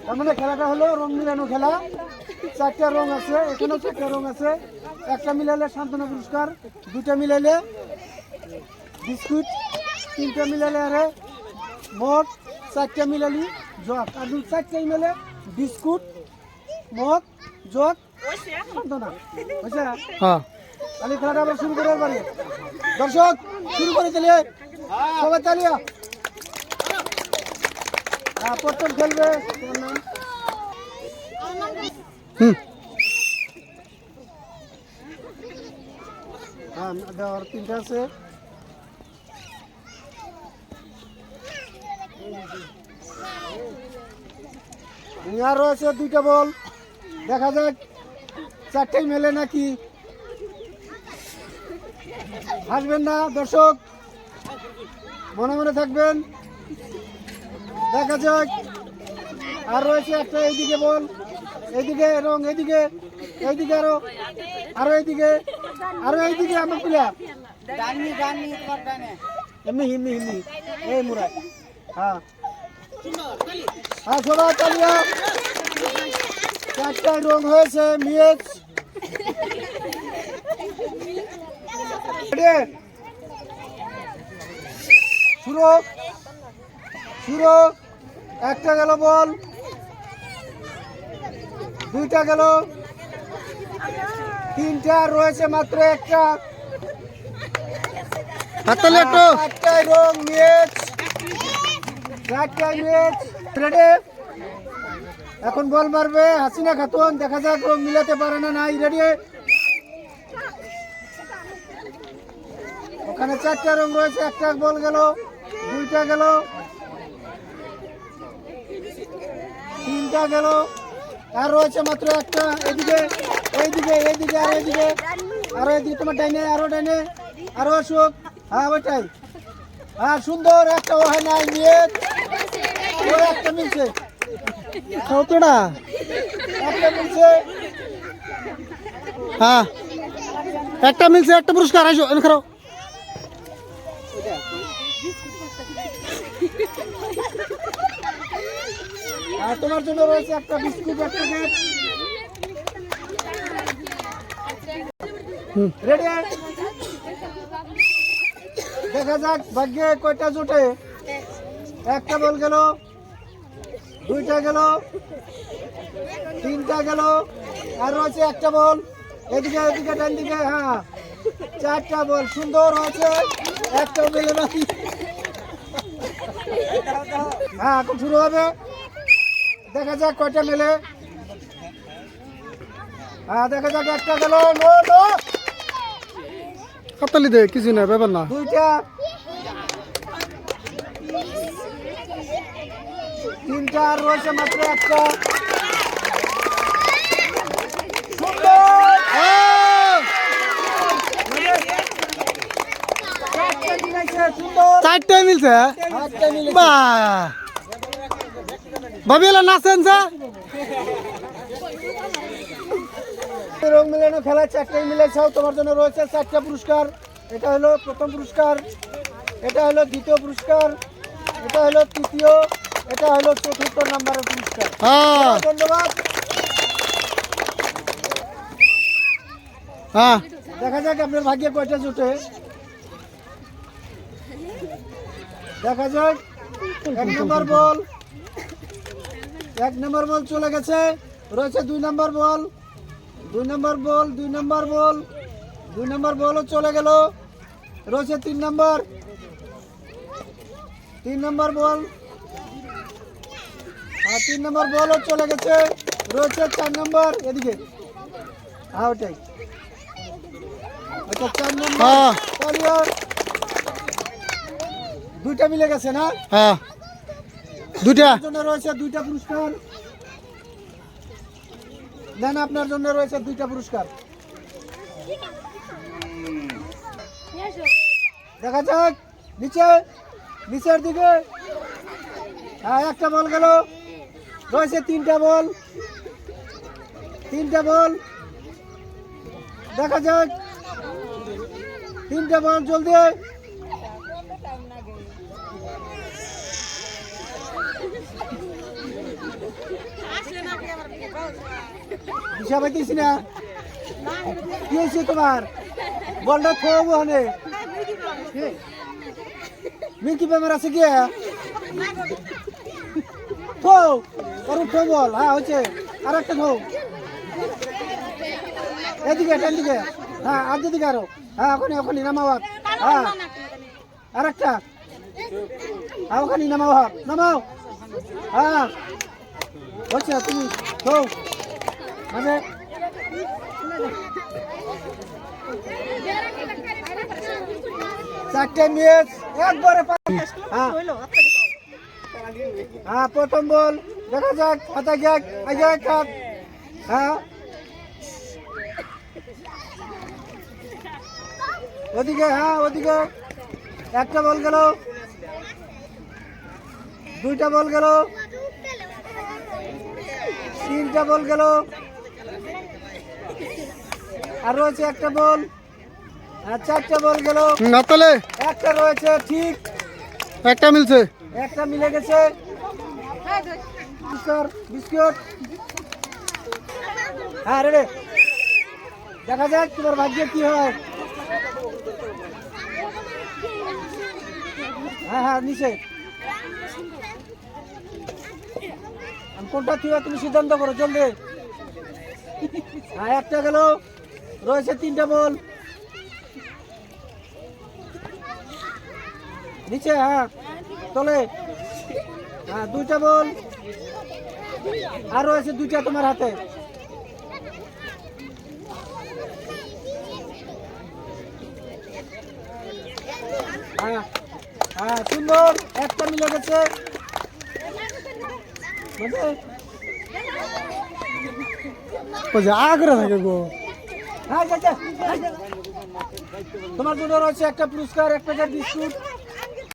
তার মানে খেলাটা হলো রং মিলানো খেলা। 4টা রং আছে, এখানেও 4টা রং আছে। একটা মিলালে সান্ত্বনা পুরস্কার, 2টা মিলালে বিস্কুট, 3টা মিলালে আরে মগ, 4টা মিলালি জগ। আর 4টাই মিলে বিস্কুট, মগ, জগ, সান্ত্বনা। বুঝছে? হ্যাঁ তাহলে খেলাটা আবার শুরু করে পারি। দর্শক শুরু করে তাহলে সবাই তালিয়া। প্রথম খেলবে তোমার নাম? হ্যাঁ দেওয়ার 3টা আছে। আর রয়েছে 2টা বল, দেখা যাক 4টাই মেলে নাকি। হাসবেন না দর্শক, মনে মনে থাকবেন। দেখা যাক। আর রয়েছে একটা এইদিকে বল, এইদিকে রং, এইদিকে এইদিকে আরো এইদিকে এইদিকে আমার পিলা এমনি হিমনি হিমনি এই মুরাদ। হ্যাঁ হ্যাঁ সবাই চালিয়া। 4টায় রং হয়েছে মিয়েজ। শুরু শুরু। একটা গেল বল, 2টা গেল, 3টা রয়েছে মাত্র একটা। একটাই রং মিয়েজ, 4টায় মিয়েজ। রেডি? এখন বল মারবে হাসিনা খাতুন, দেখা যাক রং মিলাতে পারে না নাই। রেডি? ওখানে 4টা রং রয়েছে, একটা বল গেল, 2টা গেল, 3টা গেল, আর রয়েছে মাত্র একটা। এদিকে এইদিকে এইদিকে আর এইদিকে আরো এইদিকে, তোমার ডাইনে আরো ডাইনে আরো আসুক। হ্যাঁ ওইটাই। হ্যাঁ সুন্দর একটা। ও হয় নাই নিয়ে একটা মিলছে, কতটা? একটা মিলছে। হ্যাঁ একটা মিলছে, একটা পুরস্কার। আইসো এনে খাও। আর তোমার জন্য রয়েছে একটা বিস্কুট, একটা কেক। রেডি? দেখা যাক ভাগ্যে কয়টা জোটে। একটা বল গেল, 2টা গেল, 3টা গেল, আর রয়েছে একটা বল এদিকে এদিকে ডান দিকে। হ্যাঁ 4টা বল সুন্দর হয়েছে, একটা মেলে নাকি। হ্যাঁ এখন শুরু হবে, দেখা যাক কয়টা মেলে। হ্যাঁ দেখা যাক একটা গেল, নো নো। হাততালি দে, কিছু না, ব্যাপার না। 2টা, 3টা, আর রয়েছে মাত্র একটা। সুন্দর। সুন্দর 4টাই মিলছে। বাহ ভাবি এলা নাচেন যে। রং মিলানো খেলা 4টাই মিলেছে। তোমার জন্য রয়েছে 4টা পুরস্কার। এটা হলো প্রথম পুরস্কার, এটা হলো দ্বিতীয় পুরস্কার, এটা হলো তৃতীয়, এটা হলো 4র্থ নাম্বারের পুরস্কার। ধন্যবাদ। হ্যাঁ দেখা যাক আপনার ভাগ্যে কয়টা জোটে। দেখা যাক। 1 নম্বর বল, 1 নম্বর বল চলে গেছে। রয়েছে 2 নম্বর বল, 2 নম্বর বল, 2 নম্বর বল, 2 নম্বর বলও চলে গেল। রয়েছে 3 নম্বর, 3 নম্বর বল, আর 3 নম্বর বলও চলে গেছে। রয়েছে 4 নম্বর এদিকে। হ্যাঁ ওটাই। আচ্ছা 4 নম্বর। 2টা মিলে গেছে না? হ্যাঁ 2টা। জন্য রয়েছে 2টা পুরস্কার। দেন আপনার জন্য রয়েছে 2টা পুরস্কার। দেখা যাক নিচে, নিচের দিকে। হ্যাঁ একটা বল গেল, রয়েছে 3টা বল, 3টা বল। দেখা যাক 3টা বল জলদি। দিশা পাইতেছি না। কি হয়েছে তোমার? বলটা থোবো হনে মিল্কি বেমার আছে কি? থো ওর থো বল। হ্যাঁ হয়েছে, আর একটা থো এদিকে দিকে। হ্যাঁ আর দিকে আরো। হ্যাঁ ওখানে ওখানে নামাও হাত। হ্যাঁ আর একটা। হ্যাঁ ওখানে নামাও হাত, নামাও। হ্যাঁ হচ্ছে তুমি থো মানে চারটে ম্যাচ একবারে। হ্যাঁ হ্যাঁ প্রথম বল দেখা যাক, হাতে গেক আগে কাট। হ্যাঁ ওদিকে, হ্যাঁ ওদিকে একটা বল গেল, দুইটা বল গেল, তিনটা বল গেল, আর রয়েছে একটা বল। আর চারটা বল গেল, না তাহলে একটা রয়েছে ঠিক, একটা মিলছে। একটা মিলে গেছে। বিস্কুট। হ্যাঁ রে দেখা যাক তোমার ভাগ্যে কি হয়। হ্যাঁ হ্যাঁ নিচে কোনটা থিবা তুমি সিদ্ধান্ত করো জলদি। হ্যাঁ একটা গেল, রয়েছে তিনটা বল নিচে। হ্যাঁ তলে। হ্যাঁ দুইটা বল, আর রয়েছে দুইটা তোমার হাতে। হ্যাঁ হ্যাঁ সুন্দর, একটা মিলে গেছে। ওই যে আগ্রা থাকে গো। হ্যাঁ তোমার জন্য রয়েছে একটা পুরস্কার, একটা বিস্কুট।